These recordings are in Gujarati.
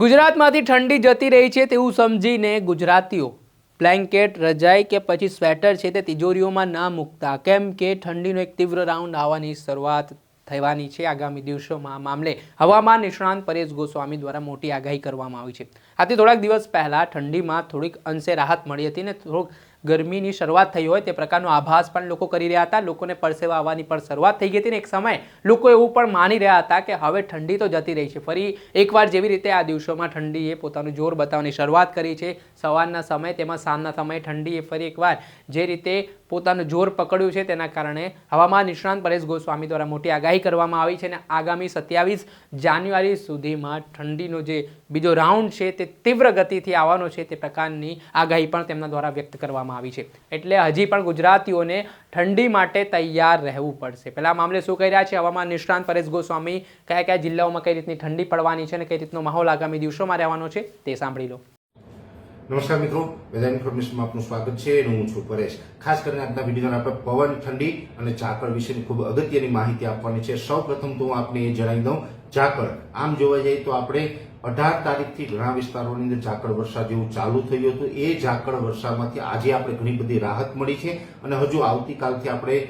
ગુજરાતમાંથી ઠંડી જતી રહી છે તેવું સમજીને ગુજરાતીઓ બ્લેન્કેટ, રજાઈ કે પછી સ્વેટર છે તે તિજોરીઓમાં ના મૂકતા, કેમ કે ઠંડીનો એક તીવ્ર રાઉન્ડ આવવાની શરૂઆત થવાની છે આગામી દિવસોમાં. આ મામલે હવામાન નિષ્ણાંત પરેશ ગોસ્વામી દ્વારા મોટી આગાહી કરવામાં આવી છે. આથી થોડાક દિવસ પહેલા ઠંડીમાં થોડીક અંશે રાહત મળી હતી ને થોડોક ગરમીની શરૂઆત થઈ હોય તે પ્રકારનો આભાસ પણ લોકો કરી રહ્યા હતા. લોકોને પરસેવા આવવાની પણ શરૂઆત થઈ ગઈ હતી ને એક સમય લોકો એવું પણ માની રહ્યા હતા કે હવે ઠંડી તો જતી રહી છે. ફરી એકવાર જેવી રીતે આ દિવસોમાં ઠંડીએ પોતાનું જોર બતાવવાની શરૂઆત કરી છે, સવારના સમય તેમજ સાંજના સમયે ઠંડીએ ફરી એકવાર જે રીતે પોતાનું જોર પકડ્યું છે તેના કારણે હવામાન નિષ્ણાંત પરેશ ગોસ્વામી દ્વારા મોટી આગાહી કરવામાં આવી છે અને આગામી 27 જાન્યુઆરી સુધીમાં ઠંડીનો જે બીજો રાઉન્ડ છે તે તીવ્ર ગતિથી આવવાનો છે તે પ્રકારની આગાહી પણ તેમના દ્વારા વ્યક્ત કરવામાં આવી છે. એટલે હજી પણ ગુજરાતીઓને ઠંડી માટે તૈયાર રહેવું પડશે. પહેલા મામલે શું કહી રહ્યા છે હવામાન નિષ્ણાંત પરેશ ગોસ્વામી, કયા કયા જિલ્લાઓમાં કઈ રીતની ઠંડી પડવાની છે અને કઈ રીતનો માહોલ આગામી દિવસોમાં રહેવાનો છે તે સાંભળી લો. નમસ્કાર મિત્રો, વેધર ઇન્ફોર્મેશનમાં આપનું સ્વાગત છે. હું છું પરેશ. ખાસ કરીને આજના વિડીયોમાં આપણે પવન, ઠંડી અને ઝાકળ વિશેની ખૂબ અગત્યની માહિતી આપવાની છે. સૌપ્રથમ તો હું આપને એ જણાવી દઉં, ઝાકળ આમ જોવા જઈએ તો આપણે 18 તારીખથી ઘણા વિસ્તારોની અંદર ઝાકળ વર્ષા જેવું ચાલુ થયું હતું. એ ઝાકળ વર્ષામાંથી આજે આપણે ઘણી બધી રાહત મળી છે અને હજુ આવતીકાલથી આપણે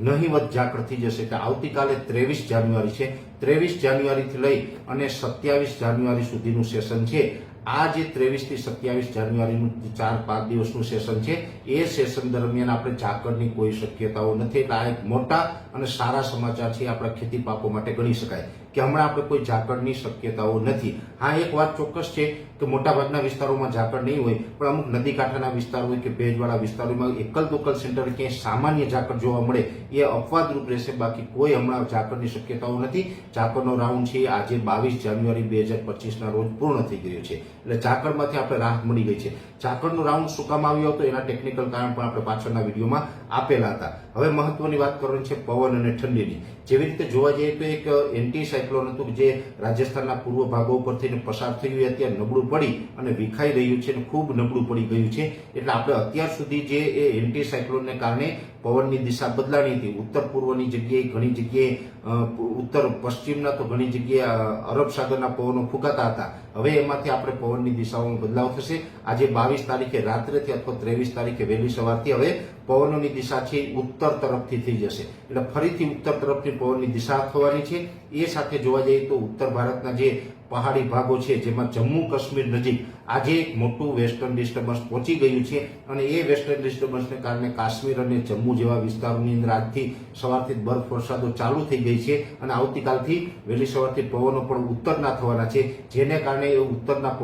નહીવત ઝાકળ થઈ જશે. એટલે આવતીકાલે 23 જાન્યુઆરી છે. 23 જાન્યુઆરીથી લઈ અને 27 જાન્યુઆરી સુધીનું સેશન છે. આ જે 23 થી 27 જાન્યુઆરીનું 4-5 દિવસનું સેશન છે એ સેશન દરમિયાન આપણે ઝાકળની કોઈ શક્યતાઓ નથી. એટલે આ એક મોટા અને સારા સમાચાર છે આપણા ખેતી પાકો માટે ગણી શકાય કે હમણાં આપણે કોઈ ઝાકળની શક્યતાઓ નથી. હા, એક વાત ચોક્કસ છે કે મોટાભાગના વિસ્તારોમાં ઝાકળ નહીં હોય, પણ અમુક નદી કાંઠાના વિસ્તારો હોય કે ભેજવાળા વિસ્તારોમાં એકલ દોકલ સેન્ટર ક્યાંય સામાન્ય ઝાકળ જોવા મળે એ અપવાદરૂપ રહેશે. બાકી કોઈ હમણાં ઝાકળની શક્યતાઓ નથી. ઝાકળનો રાઉન્ડ છે આજે 22 જાન્યુઆરી 2025 ના રોજ પૂર્ણ થઈ ગયો છે. એટલે ઝાકળમાંથી આપણે રાહત મળી ગઈ છે. ઝાકળનો રાઉન્ડ શું કામ આવ્યો હતો એના ટેકનિકલ કારણ પણ આપણે પાછળના વિડીયોમાં આપેલા હતા. હવે મહત્વની વાત કરવાની છે પવન અને ઠંડીની. જેવી રીતે જોવા જઈએ તો એક એન્ટી સાયક્લોન હતું જે રાજસ્થાનના પૂર્વ ભાગો ઉપરથી પસાર થયું એ અત્યારે નબળું પડી અને વિખાઈ રહ્યું છે અને ખૂબ નબળું પડી ગયું છે. એટલે આપણે અત્યાર સુધી જે એ એન્ટી સાયક્લોનને કારણે પવનની દિશા બદલાણી હતી. ઉત્તર પૂર્વની જગ્યાએ ઘણી જગ્યાએ, ઉત્તર પશ્ચિમના તો ઘણી જગ્યાએ અરબ સાગરના પવનો ફૂંકાતા હતા. હવે એમાંથી આપણે પવનની દિશાઓમાં બદલાવ થશે. આજે 22 તારીખે રાત્રેથી અથવા 23 તારીખે વહેલી સવારથી હવે પવનોની દિશા છે ઉત્તર તરફથી થઈ જશે. એટલે ફરીથી ઉત્તર તરફની પવનની દિશા થવાની છે. એ સાથે જોવા જઈએ તો ઉત્તર ભારતના જે પહાડી ભાગો છે જેમાં જમ્મુ કાશ્મીર નજીક આજે એક મોટું વેસ્ટર્ન ડિસ્ટર્બન્સ પહોંચી ગયું છે અને એ વેસ્ટર્ન ડિસ્ટર્બન્સને કારણે કાશ્મીર અને જમ્મુ જેવા વિસ્તારોની અંદર આજથી સવારથી બરફ વરસાદો ચાલુ થઈ ગઈ છે અને આવતીકાલથી વહેલી સવારથી પવનો પણ ઉત્તરના થવાના છે, જેને કારણે ઉત્તરના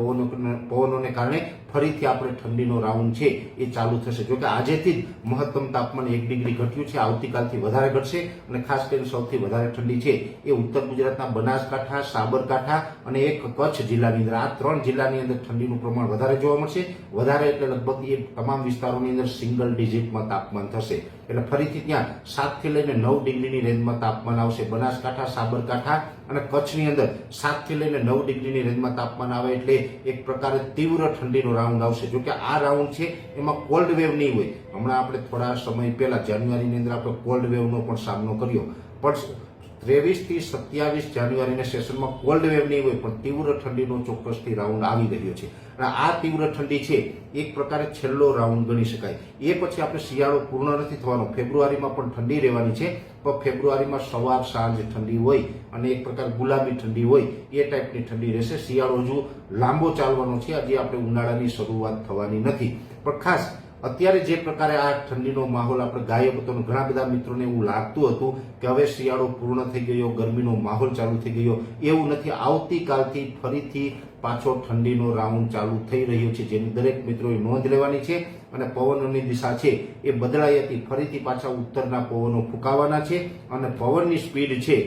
પવનોને કારણે ફરીથી આપણે ઠંડીનો રાઉન્ડ છે એ ચાલુ થશે. જોકે આજેથી જ મહત્તમ તાપમાન 1 ડિગ્રી ઘટ્યું છે. આવતીકાલથી વધારે ઘટશે અને ખાસ કરીને સૌથી વધારે ઠંડી છે એ ઉત્તર ગુજરાતના બનાસકાંઠા, સાબરકાંઠા અને એક કચ્છ જિલ્લાની અંદર, આ 3 જિલ્લાની અંદર ઠંડીનું પ્રમાણ વધારે જોવા મળશે. વધારે એટલે લગભગ એ તમામ વિસ્તારોની અંદર સિંગલ ડિજિટમાં તાપમાન થશે. એટલે ફરીથી ત્યાં 7 થી લઈને 9 ડિગ્રીની રેન્જમાં તાપમાન આવશે. બનાસકાંઠા, સાબરકાંઠા અને કચ્છની અંદર 7 થી લઈને 9 ડિગ્રીની રેન્જમાં તાપમાન આવે એટલે એક પ્રકારે તીવ્ર ઠંડીનો રાઉન્ડ આવશે. જોકે આ રાઉન્ડ છે એમાં કોલ્ડ વેવ નહીં હોય. હમણાં આપણે થોડા સમય પહેલા જાન્યુઆરીની અંદર આપણે કોલ્ડ વેવનો પણ સામનો કર્યો, પણ 23 થી 27 જાન્યુઆરીના સેશનમાં કોલ્ડ વેવ નહીં હોય, પણ તીવ્ર ઠંડીનો ચોક્કસથી રાઉન્ડ આવી રહ્યો છે. અને આ તીવ્ર ઠંડી છે એક પ્રકારે છેલ્લો રાઉન્ડ ગણી શકાય. એ પછી આપણે શિયાળો પૂર્ણ નથી થવાનો. ફેબ્રુઆરીમાં પણ ઠંડી રહેવાની છે, પણ ફેબ્રુઆરીમાં સવાર સાંજ ઠંડી હોય અને એક પ્રકાર ગુલાબી ઠંડી હોય એ ટાઈપની ઠંડી રહેશે. શિયાળો હજુ લાંબો ચાલવાનો છે. હજી આપણે ઉનાળાની શરૂઆત થવાની નથી. પણ ખાસ અત્યારે જે પ્રકારે આ ઠંડીનો માહોલ આપણે ગાયો હતો, ઘણા બધા મિત્રોને એવું લાગતું હતું કે હવે શિયાળો પૂર્ણ થઈ ગયો, ગરમીનો માહોલ ચાલુ થઈ ગયો. એવું નથી. આવતીકાલથી ફરીથી પાછો ઠંડીનો રાઉન્ડ ચાલુ થઈ રહ્યો છે, જેની દરેક મિત્રોએ નોંધ લેવાની છે. અને પવનોની દિશા છે એ બદલાઈ હતી. ફરીથી પાછા ઉત્તરના પવનો ફૂંકાવાના છે અને પવનની સ્પીડ છે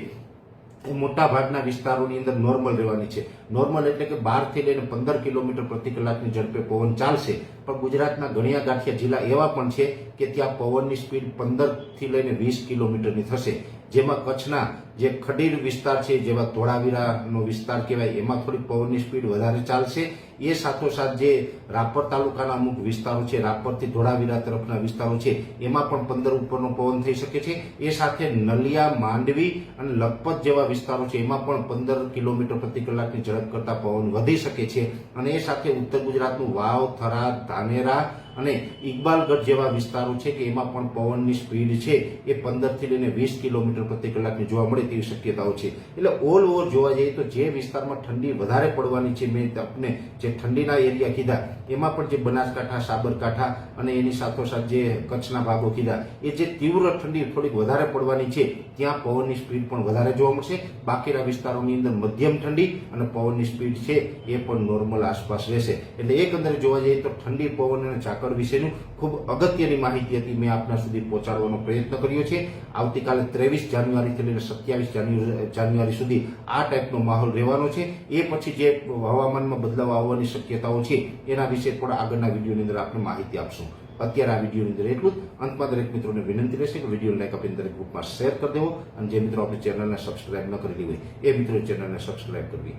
એ મોટા ભાગના વિસ્તારોની અંદર નોર્મલ રહેવાની છે. નોર્મલ એટલે કે 12 થી લઈને 15 કિલોમીટર પ્રતિ કલાકની ઝડપે પવન ચાલશે. પણ ગુજરાતના ગણ્યા ગાંઠિયા જિલ્લા એવા પણ છે કે ત્યાં પવનની સ્પીડ 15 થી લઈને 20 કિલોમીટરની થશે, જેમાં કચ્છના જે ખડીર વિસ્તાર છે જેવા ધોળાવીરાનો વિસ્તાર કહેવાય એમાં થોડી પવનની સ્પીડ વધારે ચાલશે. એ સાથોસાથ જે રાપર તાલુકાના અમુક વિસ્તારો છે, રાપરથી ધોળાવીરા તરફના વિસ્તારો છે, એમાં પણ 15 ઉપરનો પવન થઈ શકે છે. એ સાથે નલિયા, માંડવી અને લખપત જેવા વિસ્તારો છે એમાં પણ 15 કિલોમીટર પ્રતિ કલાકની ઝડપ કરતા પવન વધી શકે છે. અને એ સાથે ઉત્તર ગુજરાતનું વાવ, થરાદ, ધાનેરા અને ઇકબાલગઢ જેવા વિસ્તારો છે કે એમાં પણ પવનની સ્પીડ છે એ 15 થી લઈને 20 કિલોમીટર પ્રતિ કલાકની જોવા મળે તેવી શક્યતાઓ છે. એટલે ઓલ ઓવર જોવા જઈએ તો જે વિસ્તારમાં ઠંડી વધારે પડવાની છે, મેં આપને જે ઠંડીના એરિયા કીધા એમાં પણ જે બનાસકાંઠા, સાબરકાંઠા અને એની સાથોસાથ જે કચ્છના ભાગો કીધા, એ જે તીવ્ર ઠંડી થોડીક વધારે પડવાની છે ત્યાં પવનની સ્પીડ પણ વધારે જોવા મળશે. બાકીના વિસ્તારોની અંદર મધ્યમ ઠંડી અને પવનની સ્પીડ છે એ પણ નોર્મલ આસપાસ રહેશે. એટલે એકંદરે જોવા જઈએ તો ઠંડી, પવન અને ઝાકળ વિશેનું ખૂબ અગત્યની માહિતી હતી મેં આપના સુધી પહોંચાડવાનો પ્રયત્ન કર્યો છે. આવતીકાલે 23 જાન્યુઆરીથી લઈને 27 જાન્યુઆરી સુધી આ ટાઈપનો માહોલ રહેવાનો છે. એ પછી જે હવામાનમાં બદલાવ આવવાની શક્યતાઓ છે એના વિશે થોડા આગળના વિડીયોની અંદર આપણે માહિતી આપશું. અત્યારે આ વિડીયોની અંદર એટલું જ. અંતમાં દરેક મિત્રોને વિનંતી રહેશે કે વિડીયો લાઈક આપીને દરેક ગ્રુપમાં શેર કરી દેવો અને જે મિત્રો આપણી ચેનલને સબસ્ક્રાઇબ ન કરેલી હોય એ મિત્રો ચેનલને સબસ્ક્રાઇબ કરવી.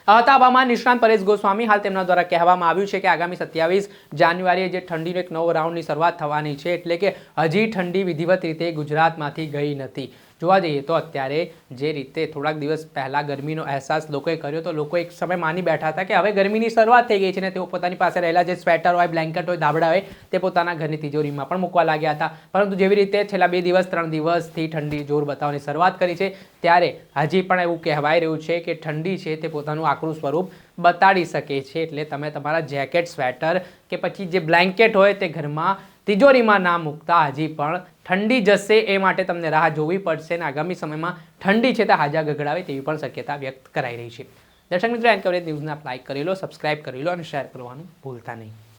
હતા હવામાન નિષ્ણાંત પરેશ ગોસ્વામી. હાલ તેમના દ્વારા કહેવામાં આવ્યું છે કે આગામી 27 જાન્યુઆરીએ જે ઠંડીનો એક નવો રાઉન્ડની શરૂઆત થવાની છે, એટલે કે હજી ઠંડી વિધિવત રીતે ગુજરાતમાંથી ગઈ નથી. જોવા જઈએ તો અત્યારે જે રીતે થોડાક દિવસ પહેલાં ગરમીનો અહેસાસ લોકોએ કર્યો તો લોકો એક સમય માની બેઠા હતા કે હવે ગરમીની શરૂઆત થઈ ગઈ છે ને તેઓ પોતાની પાસે રહેલા જે સ્વેટર હોય, બ્લેન્કેટ હોય, ધાબળા હોય તે પોતાના ઘરની તિજોરીમાં પણ મૂકવા લાગ્યા હતા. પરંતુ જેવી રીતે છેલ્લા 2 દિવસ 3 દિવસથી ઠંડી જોર બતાવવાની શરૂઆત કરી છે ત્યારે હજી પણ એવું કહેવાય રહ્યું છે કે ઠંડી છે તે પોતાનું આકરું સ્વરૂપ બતાડી શકે છે. એટલે તમે તમારા જેકેટ, સ્વેટર કે પછી જે બ્લેન્કેટ હોય તે ઘરમાં તિજોરીમાં ના મૂકતા હજી પણ ઠંડી જશે એ માટે તમને રાહ જોવી પડશે અને આગામી સમયમાં ઠંડી છે તે હાજા ગગડાવે તેવી પણ શક્યતા વ્યક્ત કરાઈ રહી છે. દર્શક મિત્રો, એન કવરેજ ન્યૂઝને આપ લાઈક કરી લો, સબસ્ક્રાઇબ કરી લો અને શેર કરવાનું ભૂલતા નહીં.